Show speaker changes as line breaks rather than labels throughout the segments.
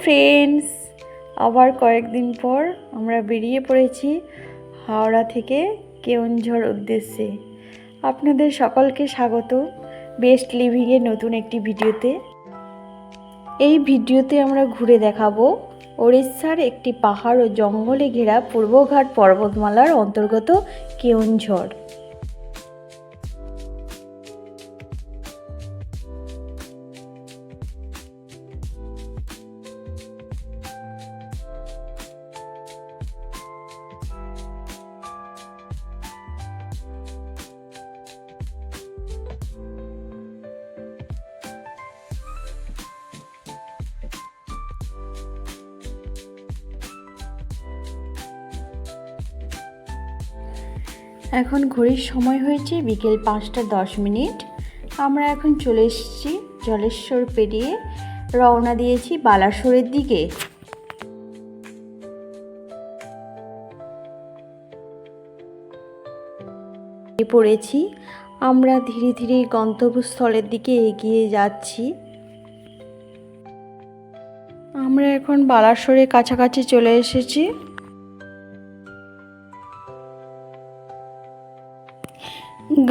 Friends, আবার কয়েকদিন পর আমরা বেরিয়ে পড়েছি হাওড়া থেকে কেওনঝড় উদ্দেশ্যে। আপনাদের সকলকে স্বাগত বেস্ট লিভিংয়ের নতুন একটি ভিডিওতে। এই ভিডিওতে আমরা ঘুরে দেখাবো ওড়িশার একটি পাহাড় ও জঙ্গলে ঘেরা পূর্বঘাট পর্বতমালার অন্তর্গত কেওনঝড়। এখন ঘড়ির সময় হয়েছে বিকেল 5টা 10 মিনিট। আমরা এখন চলে এসেছি জলেশ্বর পেরিয়ে রওনা দিয়েছি বালাসোরের দিকে। পড়েছি আমরা ধীরে ধীরে গন্তব্যস্থলের দিকে এগিয়ে যাচ্ছি। আমরা এখন বালাসোরের কাছাকাছি চলে এসেছি।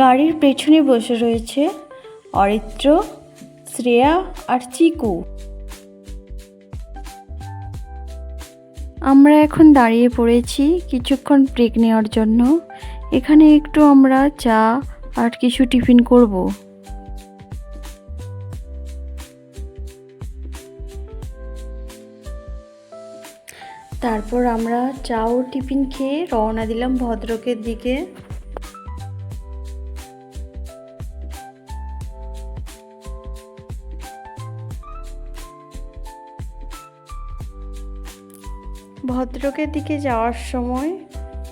গাড়ির পেছনে বসে রয়েছে অরিত্র, শ্রেয়া আর চিকু। আমরা এখন দাঁড়িয়ে পড়েছি কিছুক্ষণ ব্রেক নেওয়ার জন্য। এখানে একটু আমরা চা আর কিছু টিফিন করব। তারপর আমরা চা ও টিফিন খেয়ে রওনা দিলাম ভদ্রকের দিকে। ভদ্রকের দিকে যাওয়ার সময়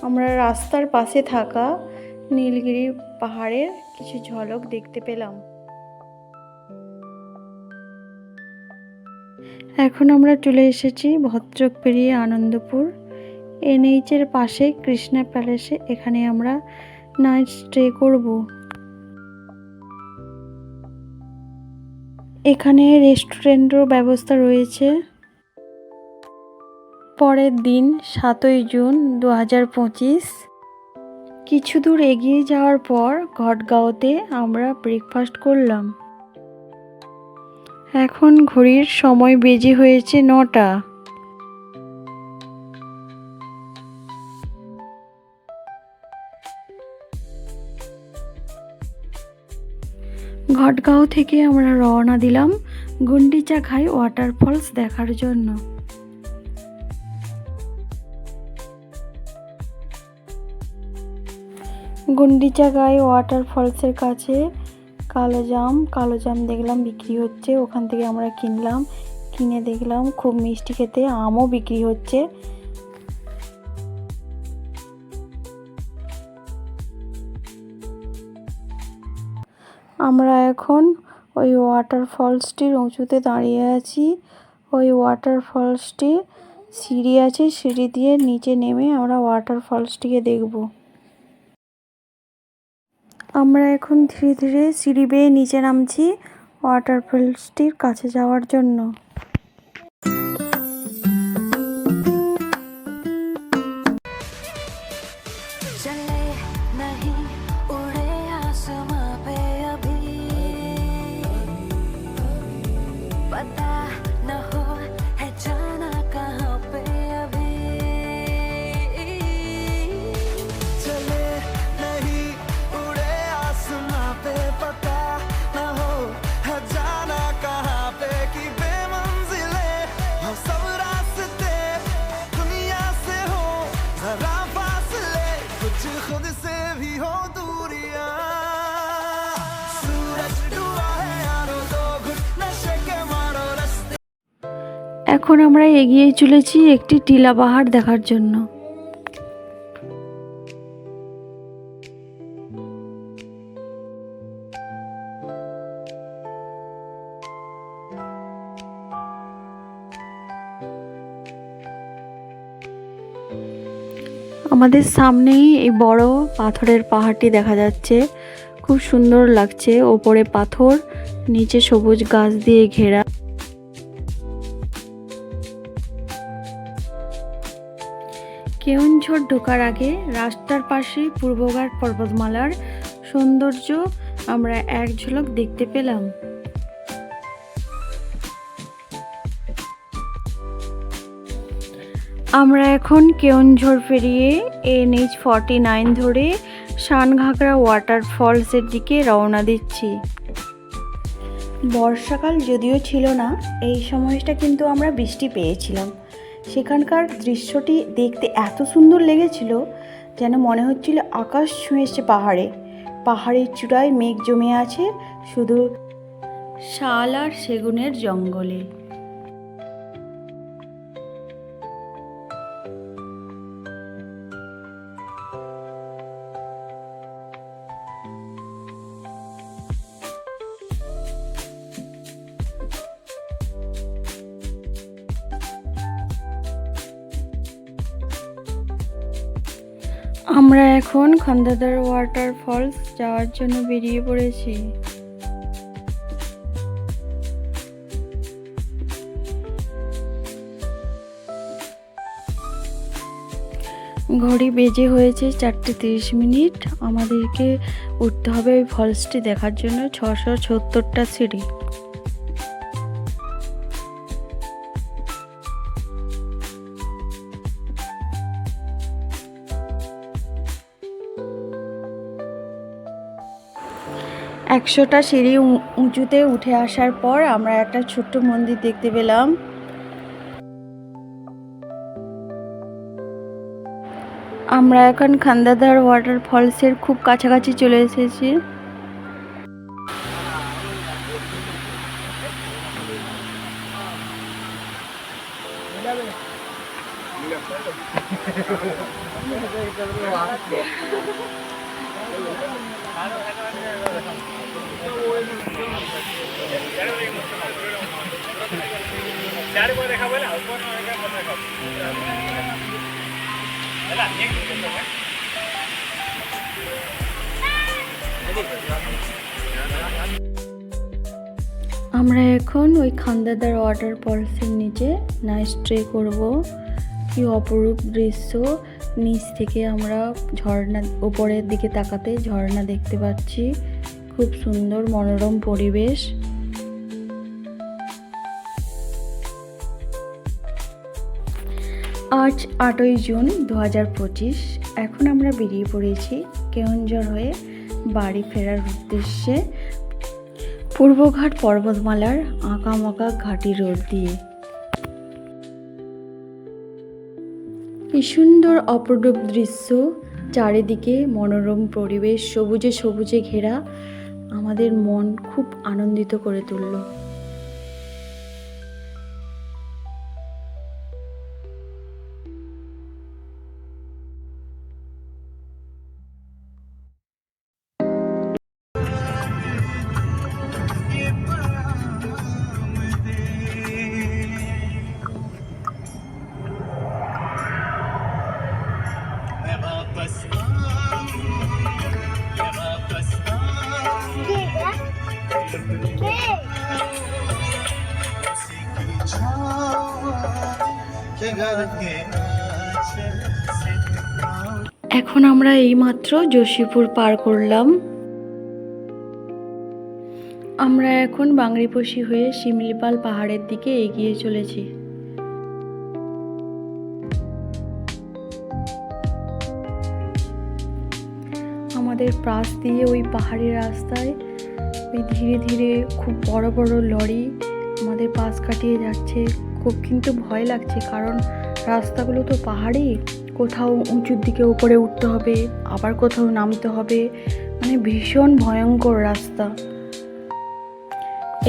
আমরা রাস্তার পাশে থাকা নীলগিরি পাহাড়ের কিছু ঝলক দেখতে পেলাম। এখন আমরা চলে এসেছি ভদ্রক পেরিয়ে আনন্দপুর NH-এর পাশে কৃষ্ণা প্যালেসে। এখানে আমরা নাইট স্টে করব। এখানে রেস্টুরেন্টের ব্যবস্থা রয়েছে। পরের দিন 7ই জুন 2025 কিছু দূর এগিয়ে যাওয়ার পর ঘটগাঁওতে আমরা ব্রেকফাস্ট করলাম। এখন ঘড়ির সময় বেজে হয়েছে 9টা। ঘটগাঁও থেকে আমরা রওনা দিলাম গুন্ডিচাঘাই ওয়াটারফলস দেখার জন্য। গুন্ডিচাঘাই ওয়াটারফলসের কাছে কালো জাম দেখলাম বিক্রি হচ্ছে। ওখান থেকে আমরা কিনলাম। কিনে দেখলাম খুব মিষ্টি খেতে। আমও বিক্রি হচ্ছে। আমরা এখন ওই ওয়াটারফলসটির উঁচুতে দাঁড়িয়ে আছি। ওই ওয়াটারফলসটি সিঁড়ি আছে, সিঁড়ি দিয়ে নিচে নেমে আমরা ওয়াটারফলসটিকে দেখব। আমরা এখন ধীরে ধীরে সিঁড়ি বেয়ে নিচে নামছি ওয়াটারফলসটির কাছে যাওয়ার জন্য। এখন আমরা এগিয়ে চলেছি একটি টিলা পাহাড় দেখার জন্য। আমাদের সামনেই এই বড় পাথরের পাহাড়টি দেখা যাচ্ছে। খুব সুন্দর লাগছে। ওপরে পাথর, নিচে সবুজ গাছ দিয়ে ঘেরা। কেওনঝড় ঢোকার আগে রাস্তার পাশে পূর্বঘাট পর্বতমালার সৌন্দর্য আমরা এক ঝলক দেখতে পেলাম। আমরা এখন কেওনঝড় পেরিয়ে NH-49 ধরে সানঘাগরা ওয়াটারফলসের দিকে রওনা দিচ্ছি। বর্ষাকাল যদিও ছিল না, এই সময়টা কিন্তু আমরা বৃষ্টি পেয়েছিলাম। সেখানকার দৃশ্যটি দেখতে এত সুন্দর লেগেছিল যেন মনে হচ্ছিল আকাশ ছুঁয়েছে পাহাড়ে। পাহাড়ের চূড়ায় মেঘ জমে আছে শুধু শাল আর সেগুনের জঙ্গলে। আমরা এখন খান্দাদার ওয়াটারফলস যাওয়ার জন্য বেরিয়ে পড়েছি। ঘড়ি বেজে হয়েছে 4:30। আমাদেরকে উঠতে হবে ওই ফলসটি দেখার জন্য 670টা সিঁড়ি। একশোটা সিঁড়ি উঁচুতে উঠে আসার পর আমরা একটা ছোট্ট মন্দির দেখতে পেলাম। আমরা এখন খান্দাদার ওয়াটারফলসের খুব কাছাকাছি চলে এসেছি। আমরা এখন ওই খান্দাদার ওয়াটারফলসের নিচে নাইট স্টে করব। কি অপরূপ দৃশ্য! নিচ থেকে আমরা ঝর্ণা, উপরের দিকে তাকাতে ঝর্ণা দেখতে পাচ্ছি। খুব সুন্দর মনোরম পরিবেশ। আজ 8ই জুন 2025। এখন আমরা বেরিয়ে পড়েছি কেওনঝড় হয়ে বাড়ি ফেরার উদ্দেশ্যে পূর্বঘাট পর্বতমালার আঁকামাকা ঘাটি রোড দিয়ে। কি সুন্দর অপরূপ দৃশ্য! চারিদিকে মনোরম পরিবেশ, সবুজে সবুজে ঘেরা, আমাদের মন খুব আনন্দিত করে তুলল। এখন আমরা এইমাত্র যোশীপুর পার করলাম। আমরা এখন বাংরিপোষি হয়ে শিমলিপাল পাহাড়ের দিকে এগিয়ে চলেছি। আমাদের পাশ দিয়ে ওই পাহাড়ি রাস্তায় ওই ধীরে ধীরে খুব বড় বড় লরি আমাদের পাশ কাটিয়ে যাচ্ছে। খুব কিন্তু ভয় লাগছে, কারণ রাস্তাগুলো তো পাহাড়ি, কোথাও উঁচুর দিকে উপরে উঠতে হবে, আবার কোথাও নামতে হবে, মানে ভীষণ ভয়ঙ্কর রাস্তা।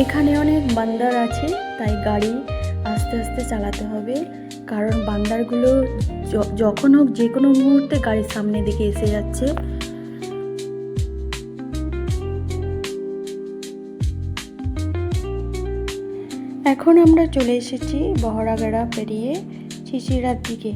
এখানে অনেক বান্দার আছে, তাই গাড়ি আস্তে আস্তে চালাতে হবে, কারণ বান্দারগুলো যখন হোক যে কোনো মুহূর্তে গাড়ির সামনে দিকে এসে যাচ্ছে। এখন আমরা চলে এসেছি বহরাগাড়া পেরিয়ে চিচিড়ার দিকে।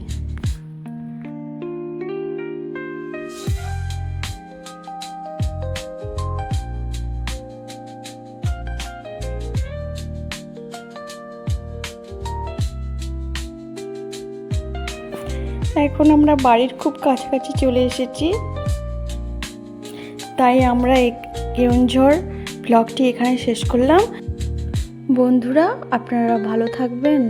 এখন আমরা বাড়ির খুব কাছাকাছি চলে এসেছি, তাই আমরা কেওনঝড় ব্লগটি এখানে শেষ করলাম। বন্ধুরা, আপনারা ভালো থাকবেন।